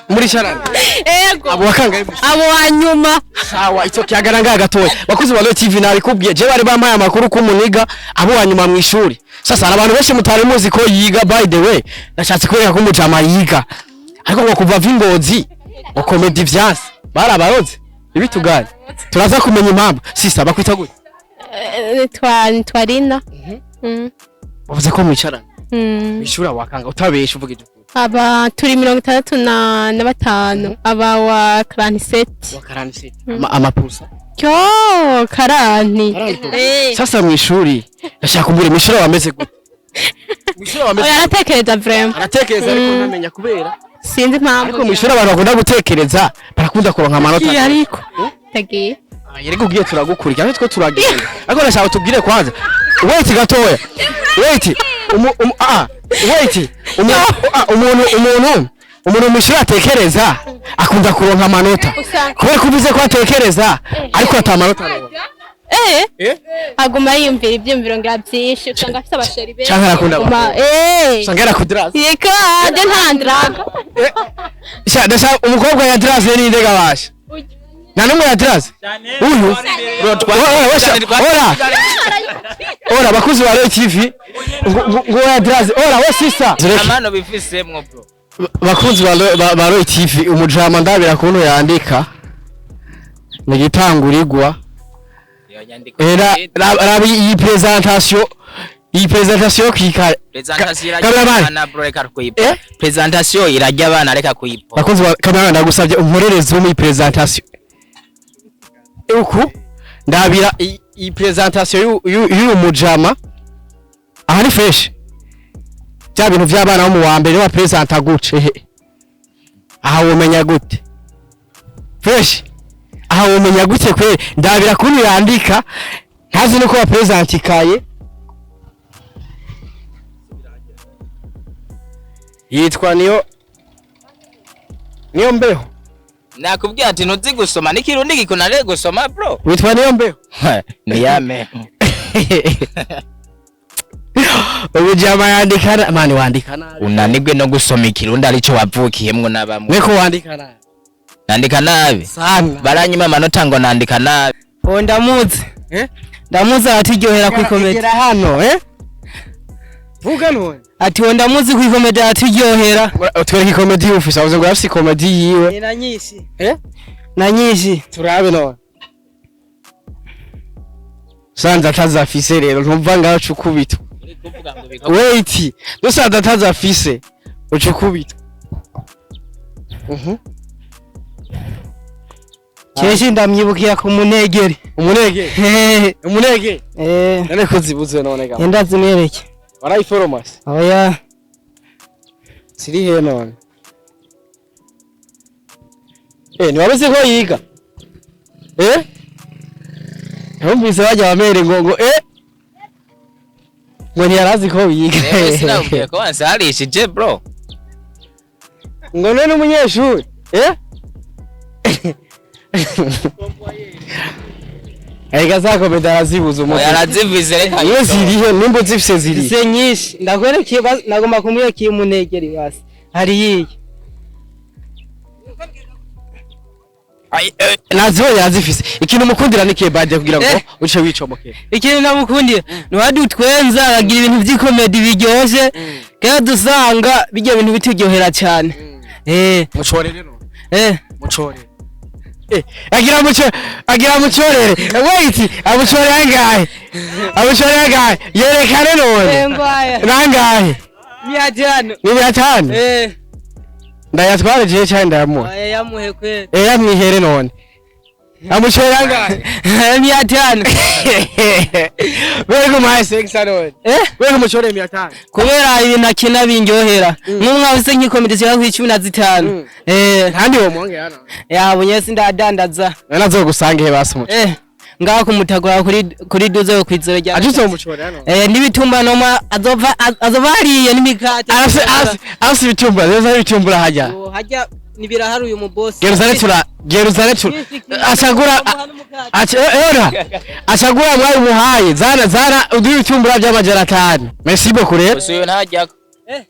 muri charani ego abo wakangaye abo wanyuma sawa icyo kyagara ngaga gatoya bakuzi ba TV nari kubwiye je bari bampaye amakuru ku muniga abo wanyuma mu ishuri sasa abantu benshi mutari muzi ko yiga by the way nashatse kwereka ko umujama yiga ariko ngo kuva vingozi ngo comedy vyase barabaroze ibituganye turaza kumenya impamvu sisa bakwita gute twarina bavuze ko mwicarana ishuri wakanga utabesha uvuga ibyo aba turi 65 aba wa 47 amapusa cyo karani sasa mu ishuri ndashaka kumbura mu ishuri wameze gute mu ishuri wameze aratekereza vraiment aratekereza ariko ntamenya kubera sinzi impamvu ariko mu ishuri abantu bakunda gutekereza barakunda kuronka amanota ariko tagiye yari kugiye turagukurikira natwe turagenda ariko ndashaka tubwire kwanza wait gatoya wait umuntu mushira atekereza akunda kuronka amanota kubera kubize ko atekereza ariko atamanota aguma yumvira ibyumviro ngira byinshi usanga afite abasheri benshi cyangwa arakunda usanga yarakudiraza yeka ade ntandraga ndashaka umukobwa yadiraze ni ndega basha na numwe yadiraze uyu ora bakuzi wa TV ngo yadiraze ora we sisa amano bifisemwo bro bakunzi ba Roy TV umujama ndabira kuntu yandika ni gitangurirwa era rabi iyi presentation kwikare presentation irajya abana reka kuyipo bakunzi kamera ndagusabye umporereze mu presentation uku ndabira iyi presentation y'uyu mujama aha ni fresh bya bintu by'abana bo mu wa mbere wa presenta guce aha womenya gute fresh aha womenya gute kwe ndabira kuri yandika ntazi nuko wa presenta ikaye yitwa niyo mbeho nakubwiye ati ntuzi gusoma n'ikirundi gikunare gusoma bro witwa niyo mbeho ni yame ubujama yandikana mani wandikana unanibwe no gusoma ikirundi arico wavukiyemwo nabamwe weko wandikana nandika nabi sana baranyima amanota ngo nandika nabi ndamuzi ndamuzi atiryohera ku comedy hano vuga none ati ndamuzi ku comedy atiryohera twereke comedy ufisa uvuze ngo afise comedy yiwe ni nanyisi na nyinshi turabe none sanza tazafise rero ntumva ngaho cukubito wait dusanza tazafise ucukubito Keshi ndamyibukira ku munegeri umunegeri none ko zibuze none ga ndazimereke warayiforomasi oya siri he none ni wabize ko yiga Numvise bajya bamere ngo ntiyarazi ko yiga sinabwiye ko wansarishije bro ngo none umunyeshuri Ega zako bedarazibuza umuntu yarazivize reka iyo zirihe nimbo zifise ziri se nyinshi ndakwereke nagomba kumweka umunegeri basi hari yiye nazo yazifise ikintu mukundira nikiye baje kugira ngo uce wicomoke ikintu namukundiye no wadi twenza agira ibintu by'ikomedi biryoje kandi dusanga bijya bintu bituryohera cyane mucorere no mucorere agira mucorere wait amucorere angahe yerekane none nangahe 500 ni 500 ndayatware je cyane ndayamuha yamuhe kweli yamwihere none amucorere angahe 500 wego maye 600 wego mucorere 500 kubera ibintu akina binyohera n'umwabise nk'ikomedi cyo ku 15 kandi wo monge hano yabonye sindadandaza nazo gusange he basumuca ngaho kumutagura kuri duze yo kwizero rya ajuze umucorere hano nibitumba noma azovariye n'imikate asi ibitumba zeza ibitumbura hajya nibirahari uyu mu boss Geruzare acagura mwayi muhaye zana uduye ibitumbura by'amajana 5 merci beaucoup rero usuye ntajya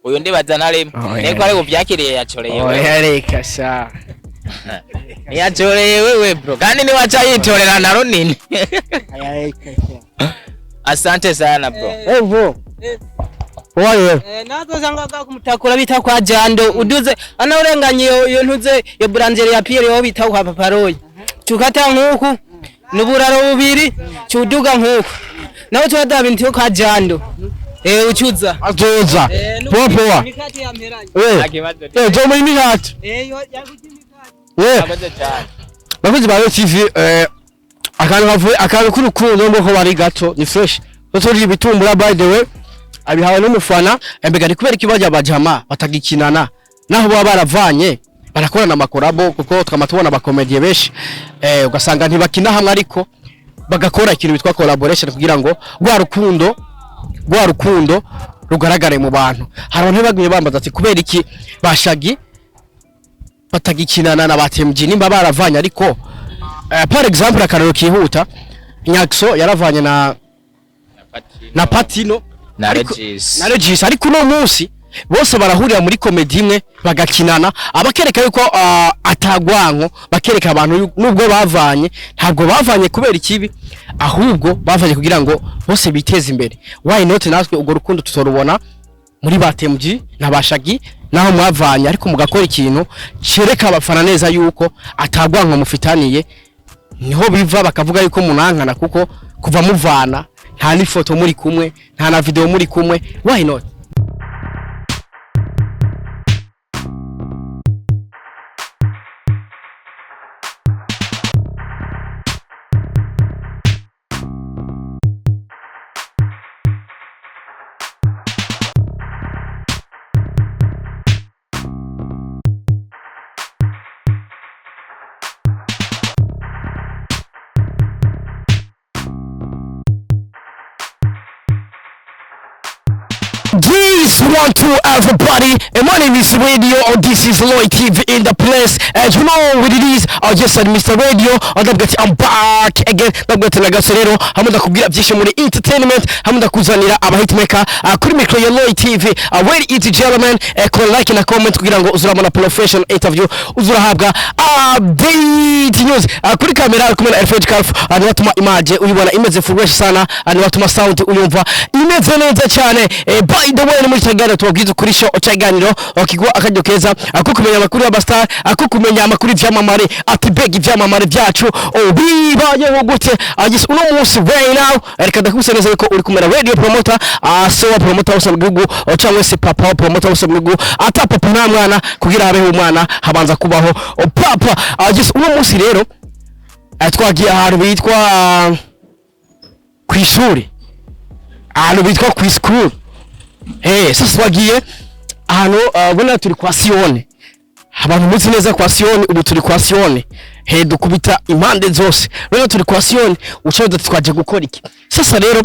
uyu ndibaza na rimwe Oh, niko ari buvyakiriye yacoreye wewe oya reka sha yacoreye wewe bro kandi ni wacha yitorera na runini asante sana bro evo oya nazo zangaga kumutakura bita kwa Jando uduze anaurenganye yo ntuze yo branzeri ya Pierre yo bita kwa Paparoyi cukata nkuku nuburaro bubiri cuduga nkuku naho twada bintu yo kwa Jando ucuza azoza poa mikati ya mperanye akibazo jo muri mikati yo yakujimikati abaze cyane bakozi ba TV akantu bavuye akantu k'urukundo ngo bari gato ni fresh turi ibitumbura by the way abihawe n'umufana mbega ni kubera ikibaje abajama batagikinana naho baba baravanye barakorana amakorabo kuko twamatubona abakomediye benshi ugasanga ntibakina hamwe ariko bagakora ikintu bitwa collaboration kugira ngo rwa rukundo rugaragare mu bantu hari abantu bagumye bambaza ati kubera iki bashagi batagikinana na batemji nimba baravanye ariko par exemple akarero kihuta Nyakso yaravanye na Patino na Regis ariko no munsi bose barahurira muri comedy imwe bagakinana abakereka yuko atagwanko bakereka abantu nubwo bavanye ntabwo bavanye kubera ikibi ahubwo bavanye kugira ngo bose biteze imbere why not natwe ugo rukundo tutorubona muri batemji nabashagi naho mwavanye ariko mugakora ikintu cereka abafana neza yuko atagwanko mufitaniye niho biva bakavuga yuko munankana kuko kuva muvana nta ni foto muri kumwe nta na video muri kumwe why not This one to everybody, and my name is Radio, or this is Lloyd TV in the place. As you know what it is, I just said Mr. Radio, I'm back again. Nabwete na gasorero, hamuda kubwira byinshi muri entertainment, hamuda kuzanira aba hitmaker kuri micro ya Lloyd TV. Very easy gentlemen, like na comment kugira ngo uzurabona professional interview, uzurahabwa update news. Kuri kamera kumwe na Alfred Calf, anatuma image uyibona imeze fresh sana, anatuma sound uyumva imeze neza cyane. By the way muri tagara tubabwiza kuri show ocaganiro okigwa akajyo keza akukumenya amakuru y'abastar akukumenya amakuru y'vyamamare ati beg ivyamamare byacu bibayeho gute agise uno munsi right now reka ndakuseneza yuko uri kumera radio promoter so promoter wose mu gihugu cyangwa se papa promoter wose mu gihugu ata papa nta mwana kugira habeho umwana habanza kubaho papa agise uno munsi rero twagiye ahantu bitwa kwishuri ahantu bitwa ku school sasa wagiye ahantu ubona turi kwa Sione abantu muzi neza kwa Sione ubu turi kwa Sione dukubita impande zose rero turi kwa Sione ucoza twaje gukora iki sasa rero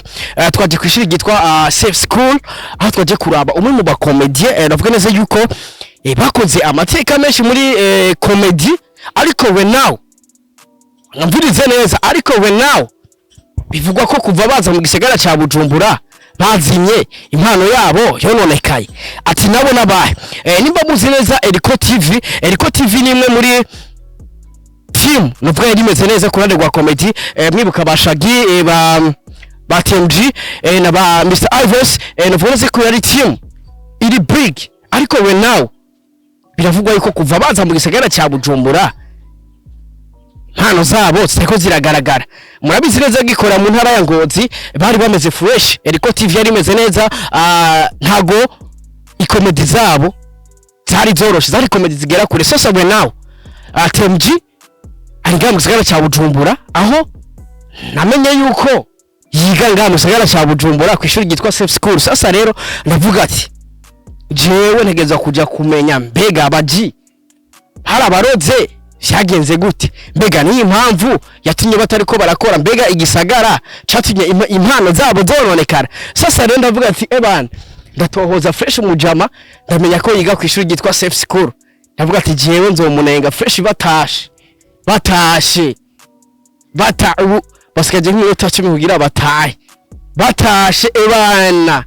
twaje kwishuri gitwa Safe School aho twaje kuraba umwe mu bakomedie navuga neza yuko bakoze amateka menshi muri comedy ariko we now namvirize neza ariko we now bivugwa ko kuva baza mu gisagara ca Bujumbura bazimye impano yabo yononekaye ati nabo nabahe nimba muzi neza Eriko TV nimwe muri team nuvuga yari imeze neza ku ruhande rwa comedy mwibuka bashagi ba TMG na ba Mr Ivers nuvuga ko yari team iri big ariko we now biravugwa yuko kuva baza mu gisagara cya Bujumbura hano zabo ziko ziragaragara murabizi neza gikora mu ntara ya Ngozi bari bameze fresh Eriko TV yari imeze neza ntago ikomedi zabo zari zoroshe zari komedi zigera kure sasa we now TMG ariga mu gisagara cya Bujumbura aho namenye yuko yiga nga mu gisagara cya Bujumbura ku ishuri gitwa Safe School sasa rero ndavuga ati jewe ntegeza kuja kumenya mbega abaji harabaroze cyagenze gute mbega ni impamvu yatumye batariko barakora mbega igisagara catumye impano zabo zononekara sasa rero ndavuga ati ebana ndatohoza fresh umujama ndamenya ko yiga ku ishuri gitwa Safe School ndavuga ati jewe nzomunenga fresh batashe basigaje nk'iyo 10 kugira batashe ebana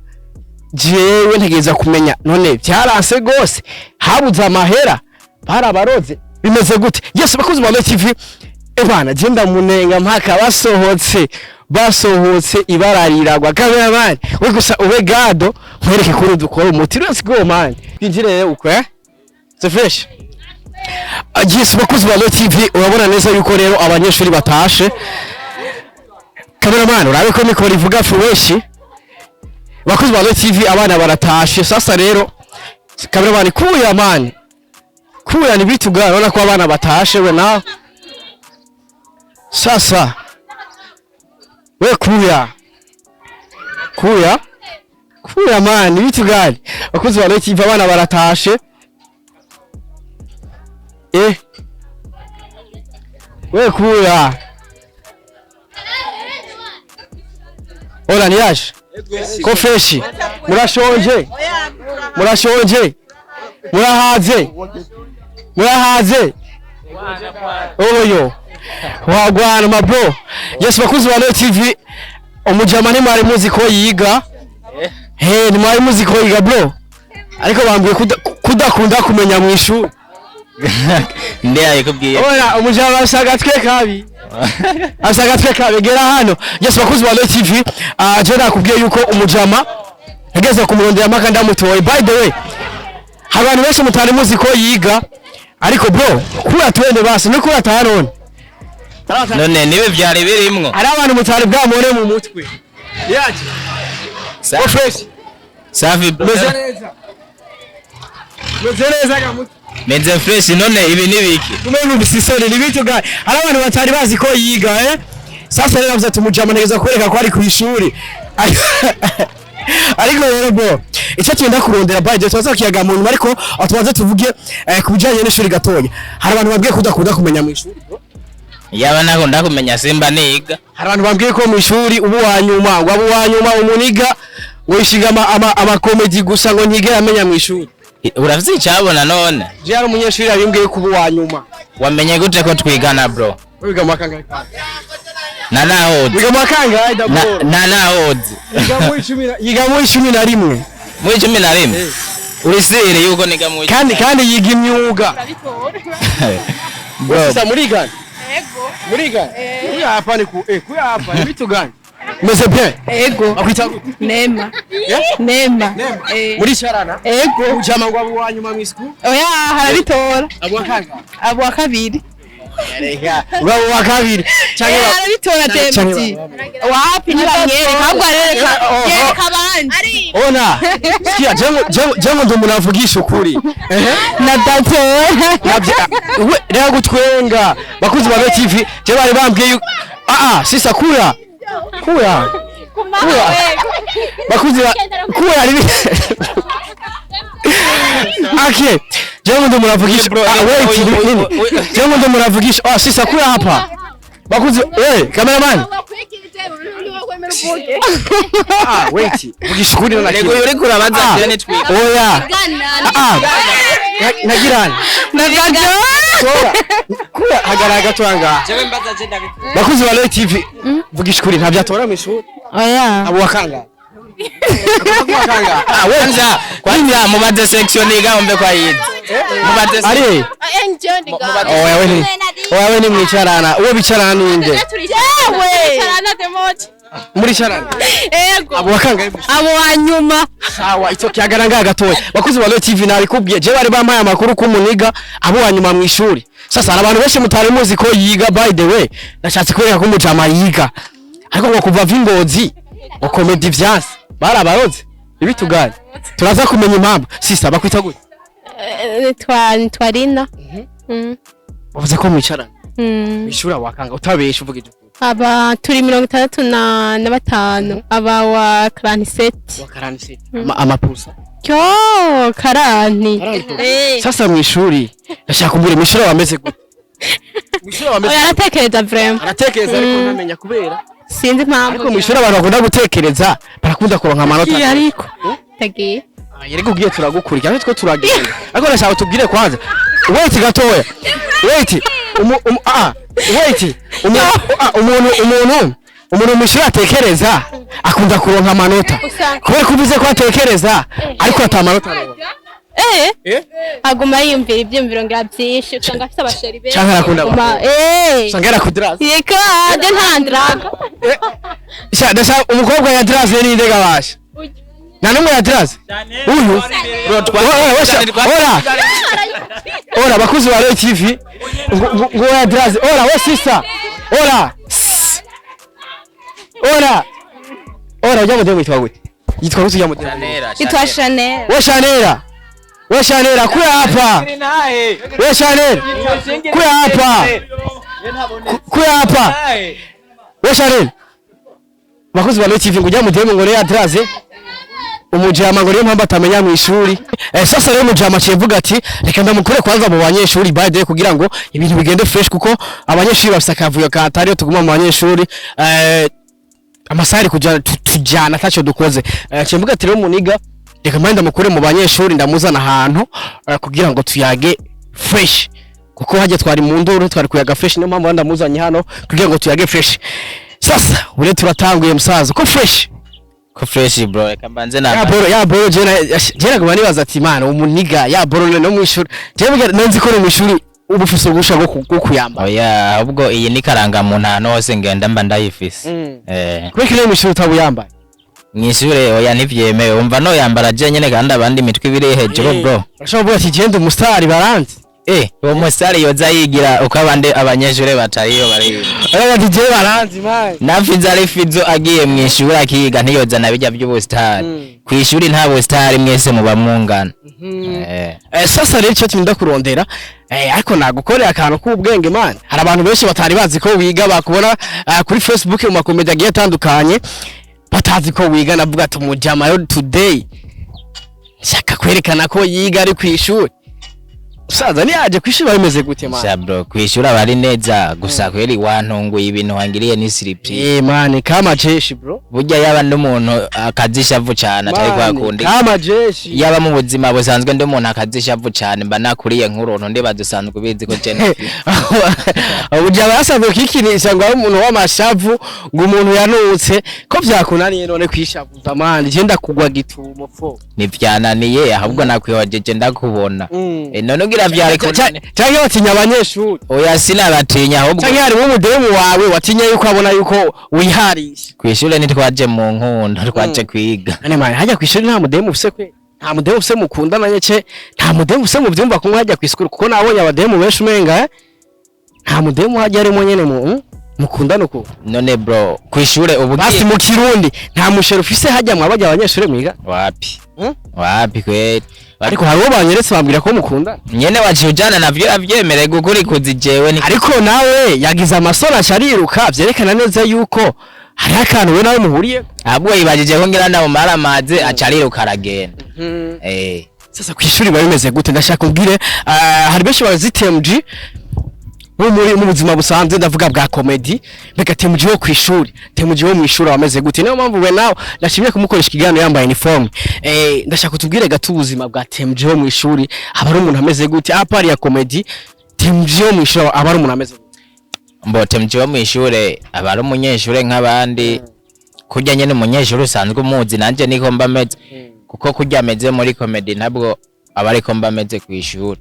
jewe ntegeza kumenya none byaranse gose habuze amahera barabaroze bimeze gute yes bakuzi ba TV ebana je ndamunenga mpaka basohotse ibarariragwa cameraman we gusa ube gado nkwereke kuri dukora umuti let's go man kwinjire rero uko c'est fresh yes bakuzi ba TV urabona neza yuko rero abanyeshuri batashe cameraman urabe ko mikoro ivuga fresh bakuzi ba TV abana baratashe sasa rero cameraman kuya man kuya ni bitu gani urabona ko abana batashe we nawe sasa we kuya man ni bitu gani bakuzi ba TV abana baratashe we kuya Ola ni yaje ko fresh murashonje murahaze oyo wagwana mabro yes bakuzi ba TV umujama ni mwari muzi ko yiga ni mwari muzi ko yiga bro ariko bambwiye kudakunda kumenya mu ishuri ndiye kubwiye oya umujama asagatwe kabi gera hano yes bakuzi ba TV je nakubwiye yuko umujama yageze ku murondera maka ndamutoye by the way abantu benshi mutari muzi ko yiga ariko bro kura twende basi no kura taharone none niwe byari birimwo ari abantu mutari bwamore mu mutwe yaje fresh safi meze neza gamutwe meze fresh none ibi nibiki kumenya ubisisore nibito gaye ari abantu batari bazi ko yiga sasa rero navuze tumujama neza kwereka ko ari ku ishuri ariko rero bro icyo twenda kurondera by the twaza kiyaga muntu ariko atwaze tuvuge kubijanye n'ishuri gatoya hari abantu babwiye kudakunda kumenya mu ishuri bro yaba nako ndakumenya simba niga hari abantu babwiye ko mu ishuri ubu wanyuma umuniga ngo ishiga ama comedy gusa ngo ntige amenya mu ishuri uravye cyabona none je ari umunyeshuri abimbwiye ko ubu wanyuma wamenye gute ko twigana bro wiga makanga nanahoze wiga makanga aida bro nanahoze yiga mu 11 mu 11 urisire yuko niga mu kandi yiga imyuga bro sasa muriga kuya hapa ni kuya hapa ni vitu gani meze bien akwita Neema muri sharana ujama ngo abo wanyuma mu school oya harabitora abo kabiri abo wa kabiri cyangwa harabitora temti wapi nibamwereka ahubwo yereka abandi ona sikia jengo ndo munavugisha ukuri na datora rero gutwenga bakuzi ba TV je bari bambwiye sisa kuya bakuzi kuya ari okay jengo ndo munavugisha jengo ndo munavugisha sisa kuya hapa bakuzi cameraman wait vugisha ukuri na lego yuri kurabaza cyane twiga oya nagirana kuya hagaraga twanga jewe mbaza je bakuzi ba TV vugisha ukuri nta byatora mu ishuri oya abo wakanga kwanza mubaze section iga umbe kwa yize mubaze ari oya ni mwicarana uwo bicarana ninde muri sharana ego abo wakanga abo wanyuma sawa icyo kiagaranga gatoya bakuzi ba TV nawe kubwiye je bari bamaye amakuru ko muniga abo wanyuma mu ishuri sasa abantu benshi mutari muzi ko yiga by the way nashatse kwereka ko umujama yiga ariko ngo kuva vingozi ngo comedy vyanse barabaroze ibitugane turaza kumenya impamvu sisa bakwita gute twarina bavuze ko mwicarana ishuri wakanga utabesha uvuga ibyo aba turi 65 aba wa 47 amapusa cyo karani sasa mu ishuri ndashaka kumbura mwishuri wameze gute mwishuri wameze aratekereza vraiment aratekereza ariko ntamenya kubera sinzi impamvu ariko mwishuri abantu bakunda gutekereza barakunda kuronka amanota ariko tagiye yereko ugiye turagukurikira natwe turagenda ariko ndashaka tubwire kwanza wait gatoya wait umuntu mwishuri atekereza akunda kuronka amanota kubera kuvuze ko atekereza ariko atamanota aronka aguma yiyumvira ibyumviro ngira byinshi usanga afite abasheri benshi canke arakunda usanga yarakudiraza yeka je ntandraga ndashaka umukobwa yadiraze ninde gabasha na numwe yadiraze uyu ora bakuzi wa Roy TV ngo yadiraze ora we sister ora ujya mu demo yitwa gute yitwa gute ujya mu demo itwa Chanel we Chanel kuya hapa we Chanel kuya hapa we Chanel bakuzi wa Roy TV ngo ujya mu demo ngo yadiraze umujama ngo niyo mpamvu atamenya mu ishuri sasa rero umujama civuga ati reka ndamukure kwanza mu banyeshuri bade kugira ngo ibintu bigende fresh kuko abanyeshuri bafite akavuyo katari tuguma mu banyeshuri amasari kujana tujana tacho dukoze civuga ati rero muniga reka mpande ndamukure mu banyeshuri ndamuzana ahantu kugira ngo tuyage fresh kuko haje twari mu nduru twari kuyaga fresh niyo mpamvu ndamuzanye hano kugira ngo tuyage fresh sasa ure turatanguye musaza ko fresh bro reka mbanze na ya boro jena gubani baza ati mana umuniga ya boro no mwishuri jewe nanzi ko no mwishuri ubufise ubusha bwo kuyamba oya ubwo iyi ni karanga muntu hano hose ngenda mba ndayifise kubera ko mwishuri utabuyamba mwishuri oya ntivyemewe umva no yambara je nyene kandi abandi mitwe ibiri hejuru bro urashobora ati genda umustar baranzi uwo musare yoza yigira uko abandi abanyeshuri batariyo bari aba DJ baranzi man nafiza ari fizo agiye mwishuri akiga ntiyoza nabijya by'ubustar kwishuri nta bustar mwese muba mwungana sasa rero cyo tuminda kurondera ariko nagukorera akantu k'ubwenge man hari abantu benshi batari bazi ko wiga bakubona kuri Facebook mu makomedi agiye atandukanye batazi ko wiga navuga ati umujama yo today shaka kwerekana ko yiga ari kwishuri Saza ni aje kwishura bimeze gute man? Bro kwishura bari neza gusa kweli wantunguye ibintu wangiriye ni siripri. Man kama jeshi bro. Burya yaba n'umuntu akazishavu cyane atari kwakundi. Kama jeshi. Yaba mu buzima busanzwe ndi umuntu akazishavu cyane mba nakuriye nk'uronto ndi badusanzwe bizi ko cyane. Ubujya basanzwe kikinisha ngo umuntu w'amashavu ngo umuntu yanutse ko byakunaniye none kwishavuza man genda kugwa gitumo fo. Ni byananiye ahubwo nakwihojeje ndakubona. None ugira vyare ko cyangwa batinya abanyeshuri oya sinabatinya ahubwo cyangwa hari umudemu wawe watinya yuko abona yuko wiharisha kwishure nitwaje mu nkundo twaje kwiga none manje hajya kwishuri nta mudemu ufise kwe nta mudemu ufise mukundana nyece nta mudemu ufise mu byumba kumwe hajya kwisukuru kuko nabonye abademu benshi umenga nta mudemu hajya arimo nyene mu mukundana uko none bro kwishure ubu basi mu Kirundi nta mushero ufise hajya mwabajya abanyeshuri mwiga wapi kweli ariko hariho banyeretse bambwira ko mukunda nyene wacujana navyo avyemere gukuri kuzijewe ni ariko nawe yagize amasona cyariruka vyerekana neza yuko hari akantu we nawe muhuriye ahubwo yibajije ko ngira nawo maramaze acariruka aragenda sasa kwishuri bimeze gute ndashaka kubwire hari benshi bazi TMG mu buzima busanzwe ndavuga bwa comedy mbega TMG wo kwishuri TMG wo mwishuri wameze gute niyo mpamvu we nawe ndashimye kumukoresha ikiganiro yambaye uniform ndashaka kutubwire gato ubuzima bwa TMG wo mwishuri aba ari umuntu ameze gute apari ya comedy TMG wo mwishuri aba ari umuntu ameze gute mbo TMG wo mwishuri aba ari umunyeshuri nk'abandi kurya nyene umunyeshuri usanzwe umuzi nanje niko mba meze kuko kurya ameze muri comedy ntabwo aba ariko mba meze kwishuri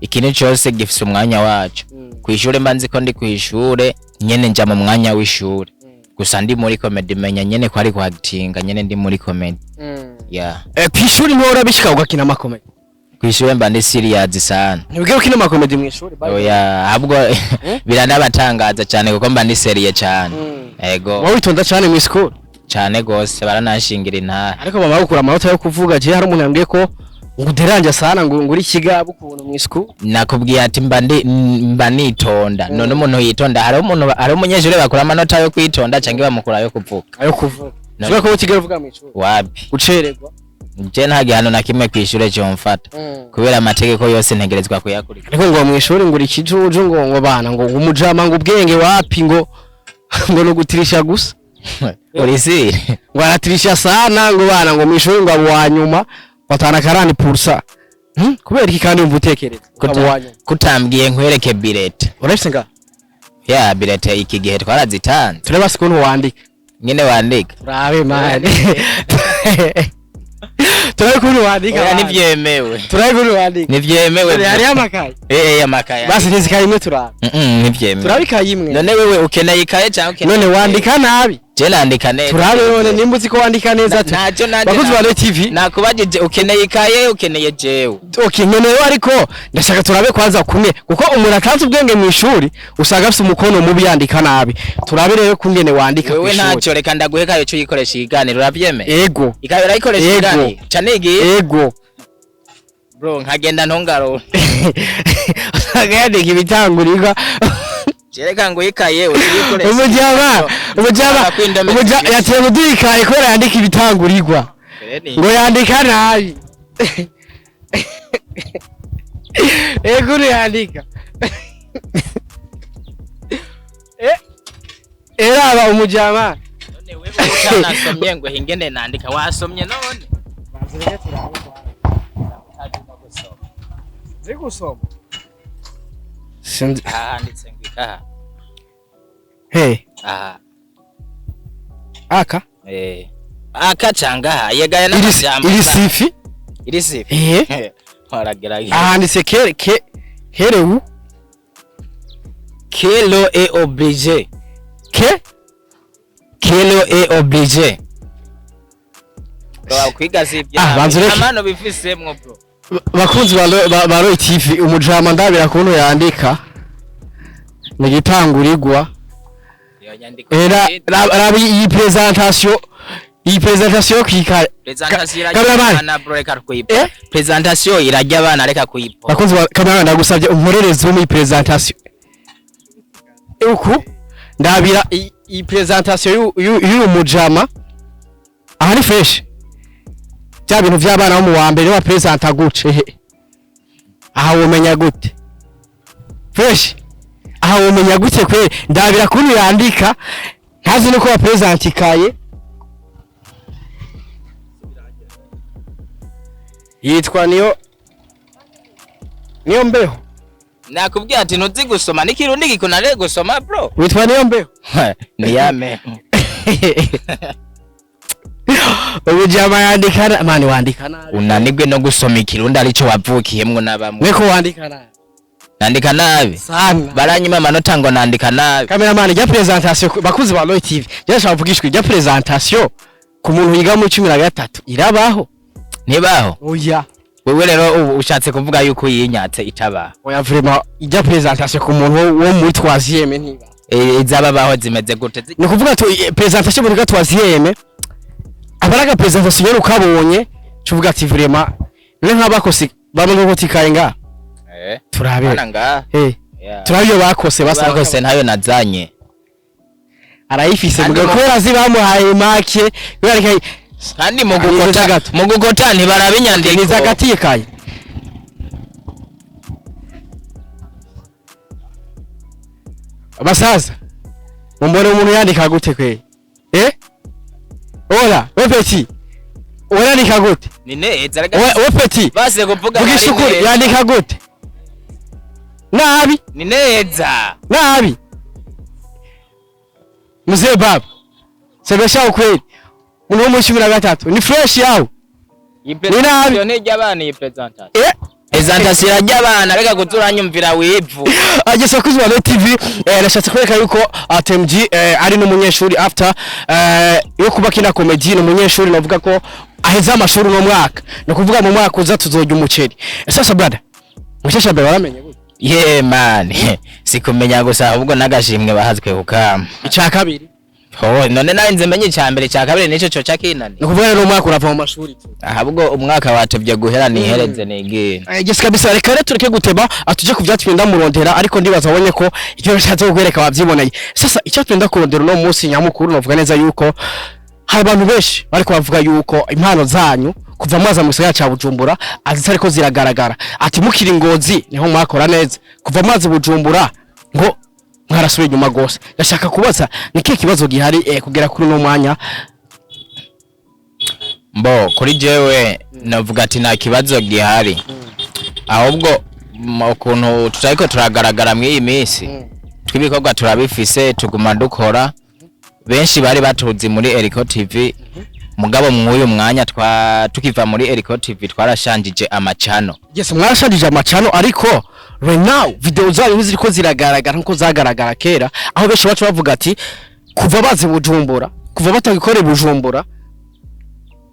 ikintu cyose gifise umwanya wacu kwishuri mbanzi ko ndi kwishuri nyene nja mu mwanya w'ishuri gusa ndi muri comedy menya nyene ko ari kwagitinga nyene ndi muri comedy kwishuri ntora bishika ugakina amakomedi kwishuri mba ndi serious sana nibwo ukina amakomedi mu ishuri oya ahubwo biranabatangaza cyane kuko mba ndi serious cyane yego wowe witonda cyane mu school cyane gose baranashingira intara ariko baba gukura amanota yo kuvuga je hari umuntu yambwiye ko nguderanja sana ngo nguri kigabo kubona mu school nakubwiye ati mba nitonda none umuntu yitonda hari umunyeshuri bakora amanota yo kwitonda cyangwa bamukura yo kuvuga Shobora ko utigera uvuga mu ishuri wapi ucererwa je nta gihano na kimwe kwishuri cyo mfata kubera amategeko yose ntegerezwa kuyakurikira ariko ngo mu ishuri nguri kijuju ngo bana ngo umujama ngo ubwenge wapi ngo no gutirisha gusa urisiri ngo aratirisha sana ngo bana ngo mu ishuri ngo abo wanyuma batana karani pursa kubera iki kandi umva utekereza kutambwiye nkwereke bilete urafise nga ya bilete iki gihe twarazitanze tureba sikuntu wandika nyine wandika turabe mani turabe kuri wandika oya nivyemewe turabe kuri wandika nivyemewe hari amakaye amakaye basi nizikaye imwe turabe nivyemewe turabikaye imwe none wewe ukeneye ikaye cyangwa ukeneye none wandika nabi je nandika neza turabe none nimba uzi ko wandika neza ati ntacyo bakuzi ba TV nakubajije ukeneye ikaye ukeneye jewe okay nkeneye ariko ndashaka turabe kwanza kumwe kuko umuntu atanze ubwenge mu ishuri usanga afite umukono mubi yandika nabi turabe rero kungene wandika wewe ntacyo reka ndaguhe kayo cyo yikoresha iganiro uravyemeye ego ikayo urayikoresha iganiro canege ego bro nkagenda ntongaro agayandika ibitangurirwa jereka ngo ikaye urikoresha umujama yateye mudikaye ko yandika ibitangurirwa ngo yandika nabi ego yandika eraba umujama none wewe utanasomye ngo hingene nandika wasomye none bazireke turabe zigusoma sinzi handitse ngo ikaha aka aka canga yegaya n'amajambo iri sifi waragerageza handitse kerewu kelo et obligé kelo et obligé kwiga sibya amano bifisemwo bro bakunzi ba Roy TV umujama ndabira kuntu yandika mu gitangurirwa era rabi iyi presentation kwika presentation irajya abana reka kuyipo bakunzi kamera ndagusabye umporereze mu presentation uku ndabira iyi presentation y'uyu mujama aha ni fresh bya bintu by'abana bo mu wa mbere wa presenta guce aha womenya gute fresh aha womenya gute kwe ndabira kuri yandika ntazi nuko wa presenta ikaye yitwa niyo mbeho nakubwiye ati ntuzi gusoma n'ikirundi gikunare gusoma bro witwa niyo mbeho ni yame ubujama yandika mani wandika nabi unanibwe no gusoma ikirundi arico wavukiyemwo nabamwe niko wandika nabi nandika nabi sana baranyima amanota ngo nandika nabi cameraman ya presentation bakuzi ba Roy TV yashaka kuvugishwa ya presentation ku muntu yiga mu 13 irabaho ntibaho oya wewe rero ushatse kuvuga yuko yinyatse itabaho oya vraiment ya presentation ku muntu wo muri 3e ntiba izababaho zimeze gute ni kuvuga to presentation muri 3e abaraga presentation yero kabonye cuvuga ati vraiment ne nk'abakosi bamwe ngo tikaye nga turabe turabiyo bakose basakose ntayo nazanye arayifise mugo kwera zibamuhaye make kandi mu gukota ntibarabinyandika ni zagatikaye basaza mumbone umuntu yandika gute kwe ola we petit yandika gute ni neza we petit base kuvuga bugishukuri yandika gute nabi ni neza nabi mzee baba sebesha ukweli uno mu 13 ni fresh yawo ni nabi ne jabana presentation presentation irajyabana reka guturanyumvira wivu agese kuzwa Roy TV nashatse kwereka yuko ATMG ari no munyeshuri after yo kuba kina comedy no munyeshuri navuga ko aheza amashuri no mwaka no kuvuga mu mwaka uza tuzojya umuceri sasa brother mushasha be waramenye gute man sikumenya gusa ahubwo nagashimwe bahazwe kukama icya kabiri none narinze menye cyambere cya kabiri nico cyo cyakinani no kuvuga no mwaka urava mu mashuri ahubwo umwaka watebye guhera ni hereze nigine yes kabisa reka rero tureke guteba atuje kuvyatwinda murondera ariko ndibaza abonye ko icyo bishatse kugwereka bavyiboneye sasa icyo twenda kurondera no munsi nyamukuru novuga neza yuko hari abantu benshi bariko bavuga yuko impano zanyu kuva mwaza mu gisagara ca Bujumbura azitari ko ziragaragara ati mukiri Ngozi niho mwakora neza kuva mwaza Bujumbura ngo mwarasubiye nyuma gose ndashaka kubaza niki kibazo gihari kugera kuri no mwanya mbo kuri jewe navuga ati nta kibazo gihari ahubwo ukuntu tutariko turagaragara mu iyi minsi twibikorwa turabifise tuguma dukora benshi bari batuzi muri Eriko TV mugabo mwuyu mwanya tukiva muri Eriko TV twarashanjije amacano. Yes, mwarashanjije amacano ariko right now video zanyu ziriko ziragaragara nko zagaragara kera aho benshi bacu bavuga ati kuva bazi Bujumbura kuva batagikore Bujumbura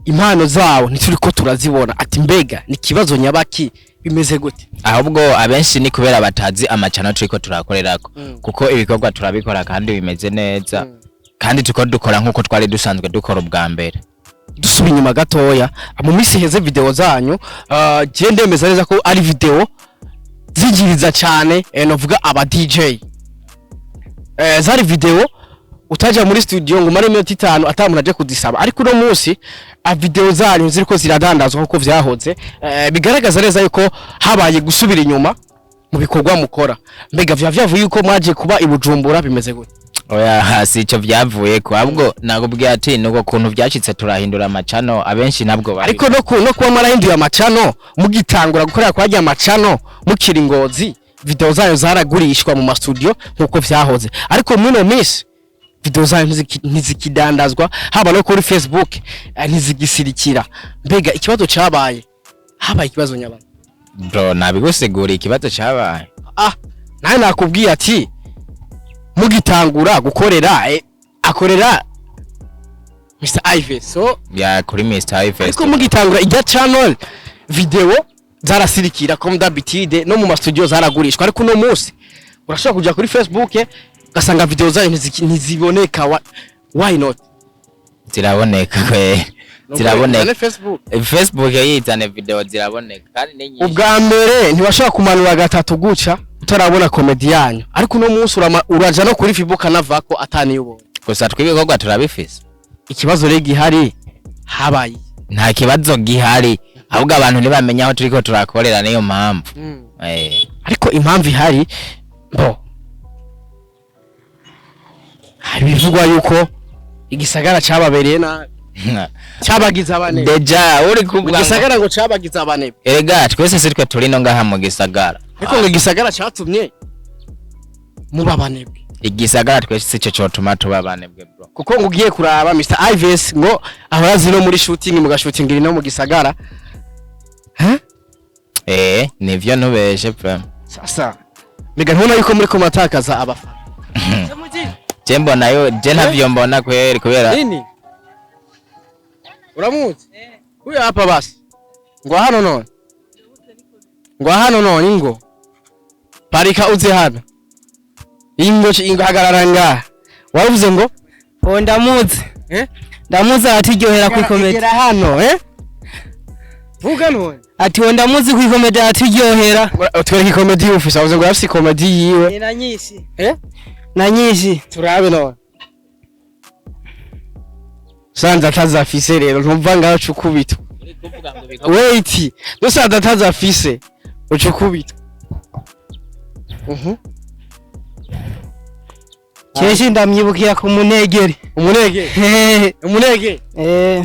impano zawo ntituriko turazibona ati mbega ni kibazo nyabaki bimeze gute ahubwo abenshi ni kubera batazi amacano turiko turakorerako kuko ibikorwa turabikora kandi bimeze neza kandi tuko dukora nkuko twari dusanzwe dukora ubwa mbere. Dusubi inyuma gatoya mu misi heze video zanyu je ndemeza neza ko ari video zigiriza cyane novuga aba DJ zari video utaja muri studio ngo mare minute 5 atamuntu aje kudisaba ariko no munsi a video zanyu ziriko ziradandazwa nkuko vyahoze bigaragaza neza yuko habaye gusubira inyuma mu bikorwa mukora mbega vyavuye yuko mwaje kuba ibujumbura bimeze gute oya hasi ico vyavuye ko ahubwo nakubwiye ati nuko kuntu vyashitse turahindura amacano abenshi nabwo bari ariko no kuba marahinduye amacano mugitangura gukorera kwa rya macano mukiri Ngozi video zanyu zaragurishwa mu studio nkuko vyahoze ariko muno miss video zanyu ntizikidandazwa haba no kuri Facebook ntizigisirikira mbega ikibazo cabaye habaye ikibazo nyabana bro nabigusigura ikibazo cabaye naye nakubwiye ati mugitangura gukorera akorera Mr. Ives so ya kuri Mr. Ives ariko mugitangura ijya channel video zarasirikira comme d'habitude no mu studio zaragurishwa ariko no munsi urashobora kuja kuri Facebook gasanga video zanyu ntiziboneka why not ziraboneka kwe ziraboneka Facebook yizane video ziraboneka kandi ni nyinshi ubwa mbere ntibashobora kumanura gatatu guca utarabona comedy yanyu ariko no munsi uraja no kuri Facebook navako atani yubonye gusa twibikorwa turabifise ikibazo rero gihari habaye nta kibazo gihari ahubwo abantu ntibamenya aho turiko turakorera niyo mpamvu ariko impamvu ihari bo hari bivugwa yuko igisagara cababereye na cabagiza abane deja uri kubwa igisagara ngo cabagiza abane erega twese sitwe turi no ngaha mu gisagara ariko ngo igisagara catumye mubabanebwe igisagara twese cyo cyotuma tubabanebwe bro kuko ngo ugiye kuraba Mr. Ives ngo abazi no muri shooting mu gashooting no mu gisagara nivyo nubeshe pe sasa mbega ntubona yuko muri ko matakaza abafana Jembo nayo je ntavyo mbona kweri kubera nini uramuzi uyu hapa basi ngo hano none ingo parika uze hano ingo hagararanga wavuze ngo ndamuzi ndamuzi atiryohera ku comedy hano vuga none ati ndamuzi ku comedy atiryohera utwereke comedy ufise wavuze ngo afise comedy yiwe na nyinshi na nyinshi turabe none sanza atazafise rero ntumva ngaho cukubito wait dusanza atazafise ucukubito Keshi ndamyibukiye ku Munegeri umunege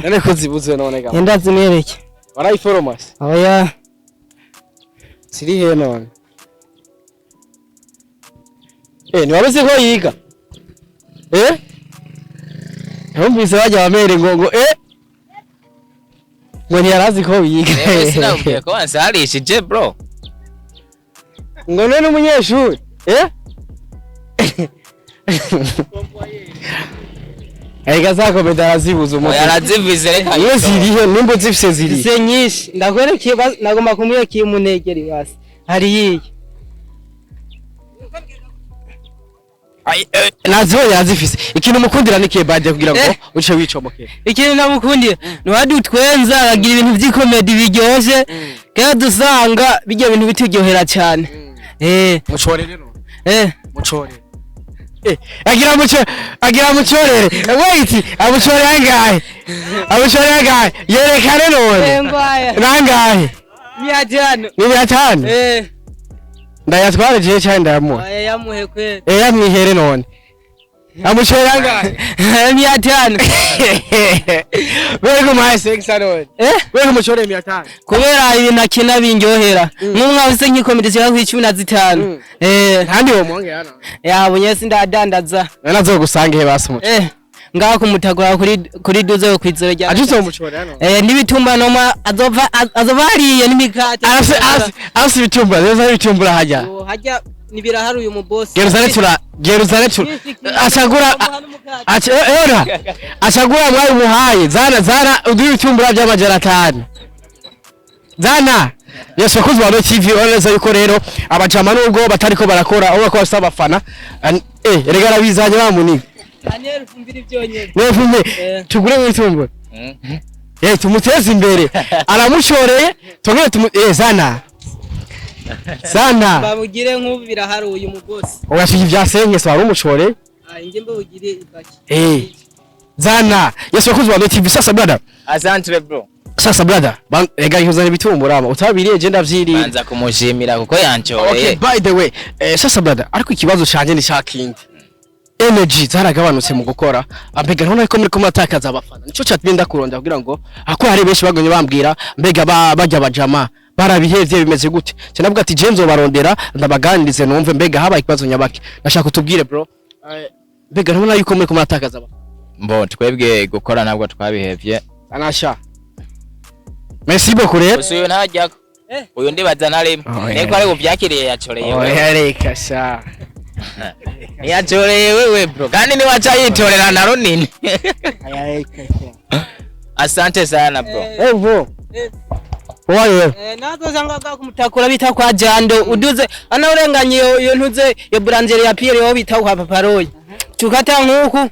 none ko zibuze none gama ndazimereke warayiforomasi oya siri he none ntiwabuze ko yiga ntumvise bajya bamere ngo ngo ntiyarazi ko yiga sinabwiye ko wansarishije bro ngo none umunyeshuri Ega zako medarazibuza umuntu yarazivize reka iyo zirihe nimbo zifise ziri se nyinshi ndakwerekeye nagomba kumwiye Munegeri basi hari yiye nazo yazifise ikintu mukundira ni kebade kugira ngo uce wicomokera ikintu namukundiye no twenza agira ibintu by'ikomedi biryoje kandi dusanga bijya ibintu bituryohera cyane mucorere no mucorere agira mucorere wait amucorere angahe yerekane none nangahe 500 ni 500 ndayatwara je cyane ndayamuha yamuhe kweli yamwihere none amucorere angahe 500 wego maye 600 wego mucorere 500 kubera ibintu akina binjohera nk'umwabise nk'ikomedi cya 15 kandi wo mwonge hano yabonye sindadandaza nazo gusange he basumutse ngaho kumutagura kuri duze yo kwizera rya ajuze umushore hano n'ibitumba noma azova hariye n'imikate arasi ibitumba reza ibitumbura hajya nibirahari uyu mubosi Geruzane ashagura ashagura mwayi muhaye zana uduye ibitumbura by'amajana 5 zana Yesu bakuzi wa TV oneza yuko rero abajama nubwo batariko barakora aho bakora sabafana erega rabizanye bamuni Daniel fumbira ibyonyene nefume tugure mwitumbura tumuteze imbere aramushoreye tongere zana babugire nk'ubu birahari uyu mubosi urashiki byasenye so arumushoreye inge mbugire ibaki zana Yesu bakuzi wa TV sasa brother asante bro sasa brother ega yuzanye bitumbura utabiriye je ndavyiriye banza kumushimira kuko yanchoreye okay by the way sasa brother ariko ikibazo canje ni shakindi energy zaragabanutse mu gukora ambega none ko muri ko matakaza abafana nico cyatbinda kuronda kugira ngo ako hari benshi bagonye bambwira mbega bajya bajama barabihevye bimeze gute cyanavuga ati je nzobarondera ndabaganirize numve mbega haba ikibazo nyabaki nashaka utubwire bro mbega none yuko muri ko matakaza abafana mbo twebwe gukora nabwo twabihevye anasha merci beaucoup rero uyu ntajya uyu ndibaza narimo nego ari uvyakiriye yacoreye wewe reka sha yacoreye wewe bro kandi ni wacha yitorera na runini asante sana bro bro oye nazo zangaga kumutakura bita kwa jando uduze ana urenganye iyo ntuze yo branzeri ya Pierre yo bita kwa paparoyi tukata nkuku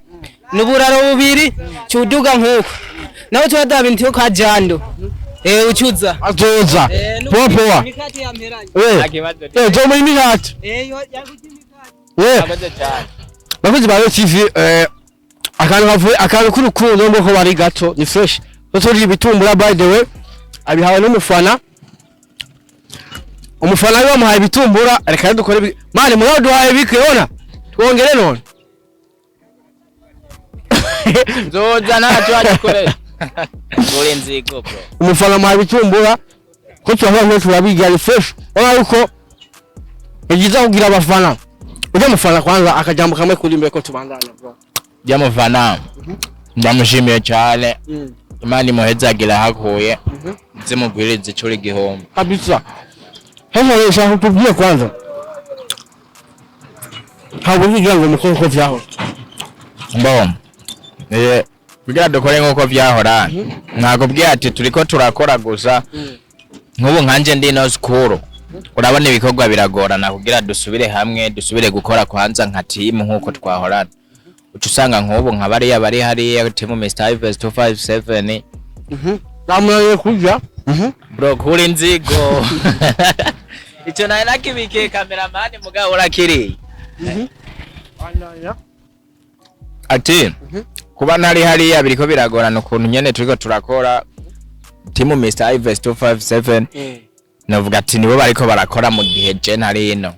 nuburaro bubiri cyuduga nkuku naho twada bintu kwa jando uchuza azoza popo mikati ya mperanye jo muri mikati abaze cyane bavuze ba TV akantu k'urukundo ngo bari gato ni fresh turi ibitumbura by the way abihawe n'umufana umufana yo muhaye ibitumbura reka dukore mane mu duhaye bikona twongere none zoza nacho agikorera Gole nzigo bro umufana muhaye ibitumbura ko twahora turabiga ari fresh ona uko igiza kugira abafana ujya mufana kwanza akajambo kamwe kuri imbere ko tubandanya bro jya mufana ndamushimiye cyane Imana imuhezagira hakuye zimugwirize curi gihombo kabisa hehe resha kutubwiye kwanza habo ngirango mukoro ko vyaho mbo kugira dukore nkuko vyahora nakubwiye ati turiko turakora gusa nk'ubu nkanje ndi no school urabona ibikorwa biragorana kugira dusubire hamwe dusubire gukora kwanza nka team nkuko twahorana ucusanga nk'ubu nk'abari bari hari team Mr. Ives 257 bamwe kujya bro kuri nzigo icyo naye nakibike cameraman mugabo urakiri ati kuba ntari hariya biriko biragorana ukuntu nyene turiko turakora team Mr. Ives 257 navuga ati nibo bariko barakora mu gihe je ntari ino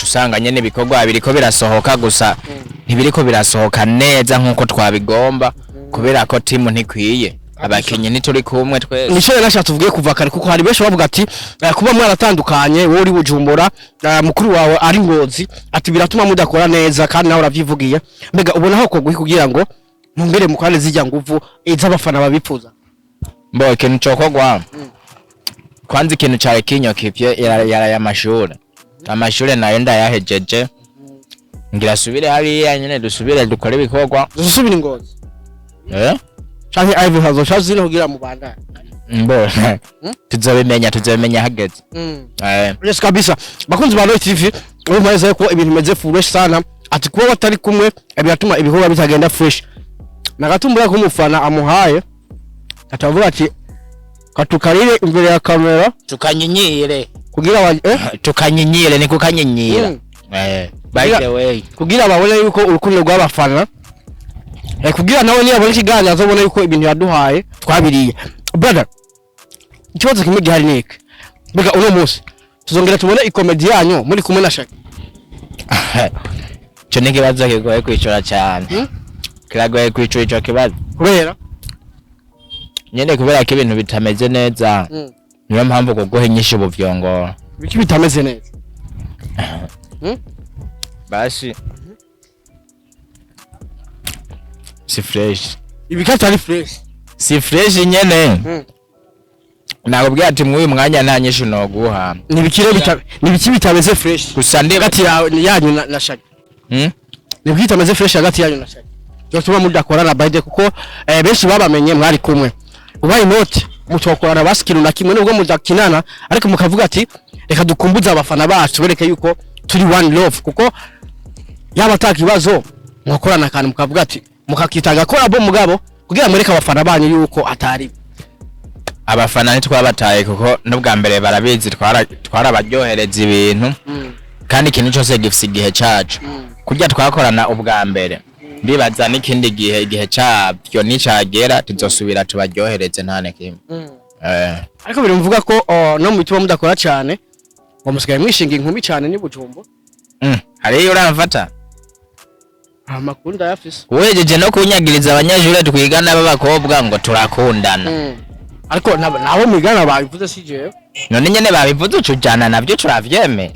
usanga nyene ibikorwa biriko birasohoka gusa ntibiriko birasohoka neza nkuko twabigomba kubera ko team ntikwiye abakinyi nituri kumwe twese nico nashatse tuvuge kuva kare kuko hari benshi bavuga ati kuba mwaratandukanye wowe uri Bujumbura mukuru wawe ari Ngozi ati biratuma mudakora neza kandi nawe uravyivugiye mbega ubona aho ko kugira ngo mumbere mukwane zijya nguvu iz'abafana babifuza mbo ikintu cokogwa kwanza ikintu cyawe kinyo kipye amashuri nayo ndayahejeje ngira subire hariya nyene dusubire dukore ibikorwa dusubire Ngozi canke Ive hazo shazino kugira mu banda mbo tuzobimenya hageze yes kabisa bakunzi ba Roy TV urumeze ko ibintu meze fresh sana ati kuba batari kumwe biratuma ibikorwa bitagenda fresh nagatumbura ko umufana amuhaye atavuga ati katukarire imbere ya kamera tukanyinyire kugira tukanyinyire ni kukanyinyira by the way kugira babone yuko urukundo rw'abafana kugira nawe niyo abone kiganira azobona yuko ibintu yaduhaye twabiriye brother ikibazo kimwe gihari nike mbega uno munsi tuzongera tubone ikomedi yanyu muri kumwe na Shaki cyo ni kibazo kigoye kwicura cyane kiragoye kwicura ico kibazo kubera nyene kubera ko ibintu bitameze neza niyo mpamvu kuguhe nyinshi buvyongora biki bitameze neza basi si fresh ibikata ari fresh si fresh nyene nakubwira ati mwuyu mwanya nta nyinshi noguha nibiki bitameze fresh gusa ndi hagati yanyu na Shagi nibiki bitameze fresh hagati yanyu na Shagi cyotuma mudakorana bayde kuko benshi babamenye mwari kumwe ubaye note mutokorana basikira na kimwe nubwo mudakinana ariko mukavuga ati reka dukumbuza abafana bacu bereke yuko turi one love kuko yaba atakibazo mwakorana kandi mukavuga ati mukakitanga collab mugabo kugira mureka abafana banyu yuko atari abafana ntitwabataye kuko n'ubwa mbere barabizi twarabaryohereza ibintu kandi ikintu cyose gifite igihe cyacu kurya twakorana ubwa mbere ndibaza n'ikindi gihe cyabyo nicagera tuzosubira tubaryohereze ntane kimwe ariko biri mvuga ko no mu bituma mudakora cyane ngo musigaye mwishinga inkumi cyane ni Bujumbo hariyo uramfata amakuru ndayafise wejeje no kunyagiriza abanyajure twigana b'abakobwa ngo turakundana ariko nabo migana babivuze sije none nyene babivuze ucujana nabyo turavyeme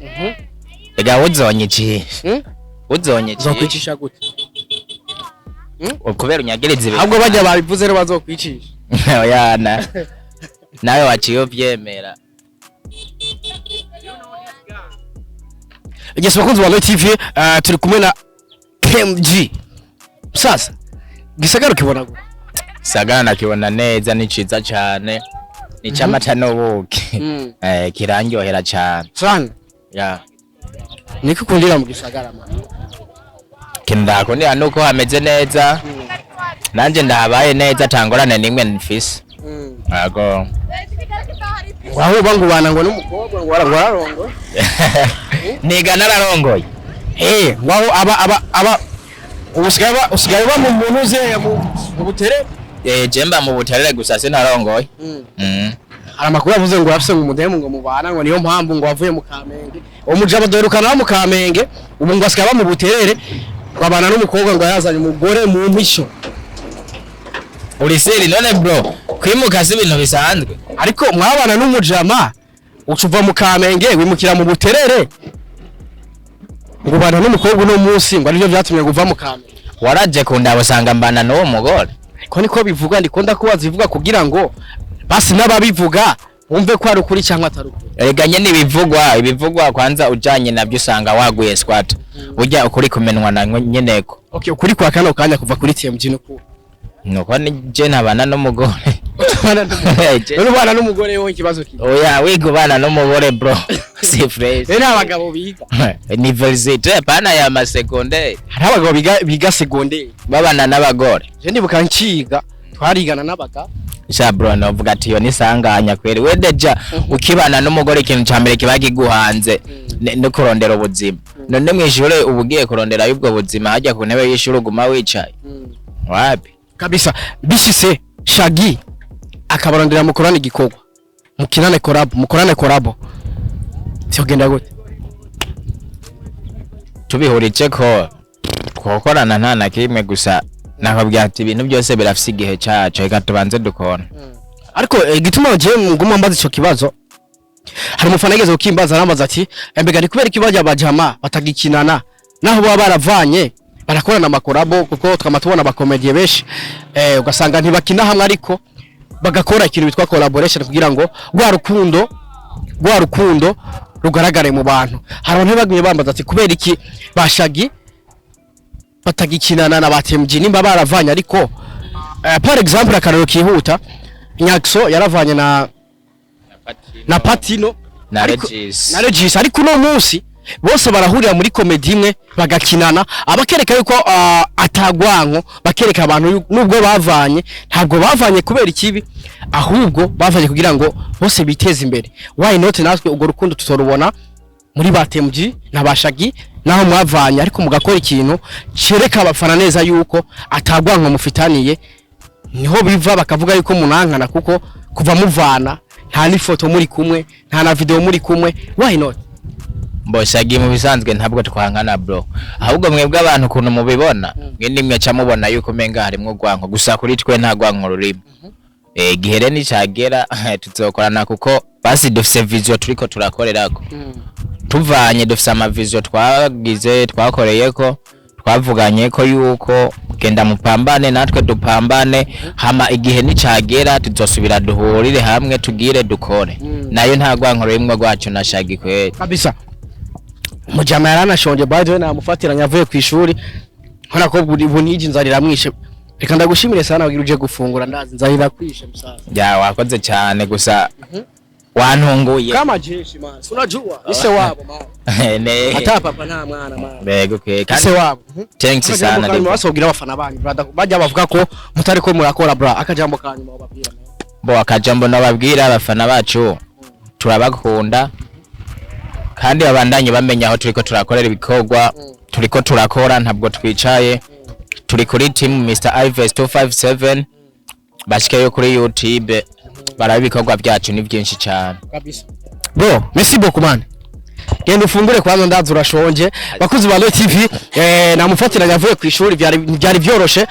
ega uzonyici uzokwicisha gute kubera unyagiriza ibintu ahubwo bajya babivuze rero bazokwicisha oyana nawe waciye uvyemera Yes, bakunzi wa TV turi kumwe na KMG sasa gisagara kibona gute Sagara nakibona neza ni ciza cyane ni camata n'ubuki kirangyohera cyane sana ya niko kundira mu gisagara man kindako ni anuko hameze neza nanje ndahabaye neza tangorane nimwe nfise ago waho bangubana ngo n'umukobwa ngo wararongo niga nararongoye waho aba usigaye ba mu muntu ze mu butere jemba mu buterere gusa sinarongoye hari amakuru avuze ngo afise ngo mudemu ngo mubana ngo niyo mpamvu ngo wavuye mu Kamenge umujabo dorukana mu Kamenge ubu ngo asikaba mu buterere babana n'umukobwa ngo yazanye umugore mu mpisho uriseri none bro kwimuka si ibintu bisanzwe ariko mwabana n'umujama ucuva mu Kamenge wimukira mu buterere ngo bana n'umukobwa no munsi ngo arivyo byatumye kuva mu Kamenge waraje kundabo sanga mbana n'uwo mugore ko niko bivuga ndikunda kubaza bivuga kugira ngo basi n'ababivuga wumve ko ari ukuri cyangwa atari ukuri erega nyene ibivugwa kwanza ujanye nabyo usanga waguye squat burya ukuri kumenwa na nyeneko okay ukuri kwa kano kanya kuva kuri TMG nuko ni je nabana n'umugore none bana n'umugore wo ikibazo ki oya wigo bana n'umugore bro si fresh rero abagabo biga university pana ya masecondaire hari abagabo biga secondaire babana n'abagore je ndibuka nciga twarigana n'abagabo sha bro novuga ati yo nisanganya kweri we deja ukibana n'umugore ikintu cyambere kibagi guhanze no kurondera ubuzima none mwishure ubugiye kurondera y'ubwo buzima hajya ku ntebe y'ishuri uguma wicaye wapi kabisa bishise Shagi akabarondera mukorana igikorwa mukorane collab cyogenda gute tubihurice ko twokorana nta na kimwe gusa nakabwira ati ibintu byose birafise igihe cyacu reka tubanze dukora ariko igituma je nguma mbaza ico kibazo hari umufana yigeze ukimbaza arambaza ati mbega ari kubera ikibazo abajama batagikinana naho baba baravanye barakorana amakorabo kuko twamatubona abakomediye benshi ugasanga ntibakina hamwe ariko bagakora ikintu bitwa collaboration kugira ngo rwa rukundo rugaragare mu bantu hari abantu bagumye bambaza ati kubera iki Bashagi batagikinana na batemji nimba baravanye ariko par exemple akarero kihuta Nyakso yaravanye na Patino na Regis ariko no munsi bose barahurira muri komedi imwe bagakinana abakereka yuko atagwanko bakereka abantu nubwo bavanye ntabwo bavanye kubera ikibi ahubwo bavanye kugira ngo bose biteze imbere why not natwe ugo rukundo tutorubona muri batemji na Bashagi naho mwavanye ariko mugakora ikintu cereka abafana neza yuko atagwanko mufitaniye niho biva bakavuga yuko munankana kuko kuva muvana nta ni foto muri kumwe nta na video muri kumwe why not Bashagi mu bisanzwe ntabwo twankana bro ahubwo mwebwe abantu kuntu mubibona mwe nimwe ca mubona yuko menga harimo gwanko gusa kuri twe nta gwanko rurimo gihere ni cagera tuzokorana kuko basi dufise vision turiko turakorerako tuvanye dufise ama vision twagize twakoreyeko twavuganye ko yuko genda mupambane natwe dupambane hama igihe nicagera tuzosubira duhurire hamwe tugire dukore nayo nta gwankoro rimwe gwacu nashagi kweri kabisa. Mujama yaranashonje by the way namufatiranya avuye ku ishuri nkora ko buniji nzarira mwishe. Reka ndagushimire sana wagira uje gufungura ndazi nzarira kwishe musaza. Ya wakoze cyane gusa wantunguye Kama jeshi man. Unajua ise wabo man. ne Hata papa nta mwana man. bego ke Ise wabo. thanks sana Kandi wasobwira abafana banyu brother bajya bavuga ko mutari ko murakora bra akajambo kanyu bababwira. bo akajambo nababwira abafana bacu turabakunda kandi babandanye bamenya aho turiko turakorera ibikorwa turiko turakora ntabwo twicaye turi kuri team Mr Ives 257 bashikeyo kuri YouTube baraba ibikorwa byacu ni byinshi cyane Kabisa. Bro, merci beaucoup man. Genda ufungure kwanza ndazi urashonje. Bakuzi ba Royal TV namufatiranya avuye ku ishuri byari byoroshe.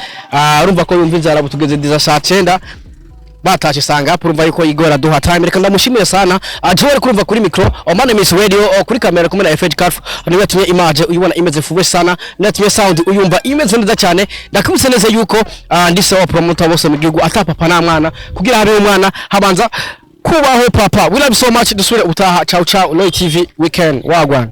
Urumva ko yumva inzara butugeze ndiza saa 9. Batache sanga urumva yuko igora duha time. Reka ndamushimire sana. Ajore kurumva kuri micro. Omane Miss Radio kuri kamera kumwe na FH Carf. Niwe tumye image uyibona imeze fuwe sana. Natumye sound uyumva imeze neza cyane. Ndakumuse neza yuko ndise wa promoter bose mu gihugu atapapa na mwana kugira habe umwana habanza kubaho papa. We love you so much. Dusubire utaha. Ciao ciao. Royal TV weekend. Wagwan.